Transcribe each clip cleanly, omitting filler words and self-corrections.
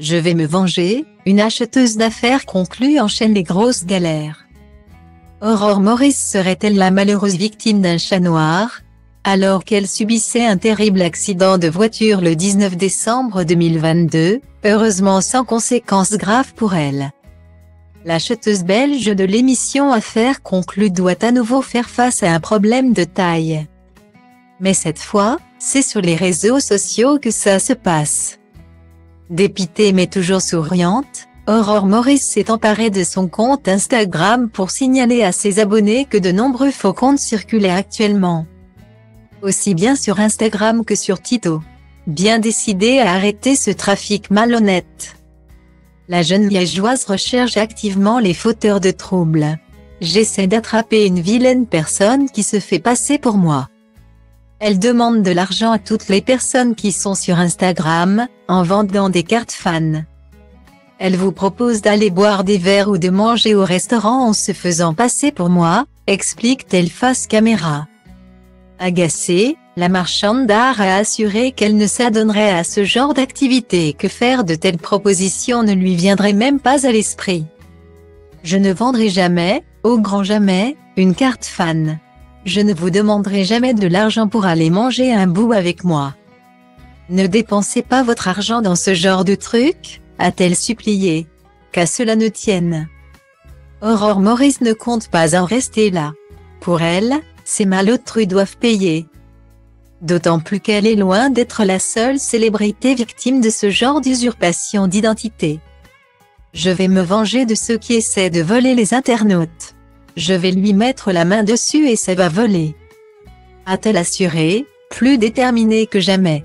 Je vais me venger, une acheteuse d'affaires conclue enchaîne les grosses galères. Aurore Morris serait-elle la malheureuse victime d'un chat noir? Alors qu'elle subissait un terrible accident de voiture le 19 décembre 2022, heureusement sans conséquences graves pour elle. L'acheteuse belge de l'émission Affaires conclues doit à nouveau faire face à un problème de taille. Mais cette fois, c'est sur les réseaux sociaux que ça se passe. Dépitée mais toujours souriante, Aurore Morris s'est emparée de son compte Instagram pour signaler à ses abonnés que de nombreux faux comptes circulaient actuellement. Aussi bien sur Instagram que sur TikTok. Bien décidée à arrêter ce trafic malhonnête. La jeune liégeoise recherche activement les fauteurs de troubles. J'essaie d'attraper une vilaine personne qui se fait passer pour moi. Elle demande de l'argent à toutes les personnes qui sont sur Instagram, en vendant des cartes fans. Elle vous propose d'aller boire des verres ou de manger au restaurant en se faisant passer pour moi, explique-t-elle face caméra. Agacée, la marchande d'art a assuré qu'elle ne s'adonnerait à ce genre d'activité et que faire de telles propositions ne lui viendrait même pas à l'esprit. Je ne vendrai jamais, au grand jamais, une carte fan. Je ne vous demanderai jamais de l'argent pour aller manger un bout avec moi. Ne dépensez pas votre argent dans ce genre de truc, a-t-elle supplié. Qu'à cela ne tienne. Aurore Morris ne compte pas en rester là. Pour elle, ces malautrus doivent payer. D'autant plus qu'elle est loin d'être la seule célébrité victime de ce genre d'usurpation d'identité. Je vais me venger de ceux qui essaient de voler les internautes. Je vais lui mettre la main dessus et ça va voler. A-t-elle assuré, plus déterminée que jamais.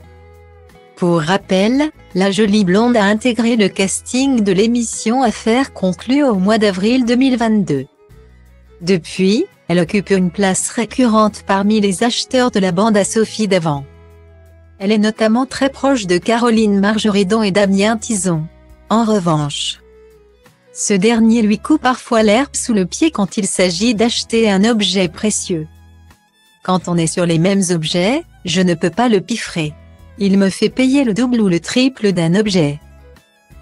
Pour rappel, la jolie blonde a intégré le casting de l'émission Affaires conclues au mois d'avril 2022. Depuis, elle occupe une place récurrente parmi les acheteurs de la bande à Sophie Davant. Elle est notamment très proche de Caroline Margeridon et Damien Tison. En revanche, ce dernier lui coupe parfois l'herbe sous le pied quand il s'agit d'acheter un objet précieux. Quand on est sur les mêmes objets, je ne peux pas le piffrer. Il me fait payer le double ou le triple d'un objet,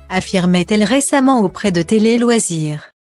affirmait-elle récemment auprès de Télé Loisirs.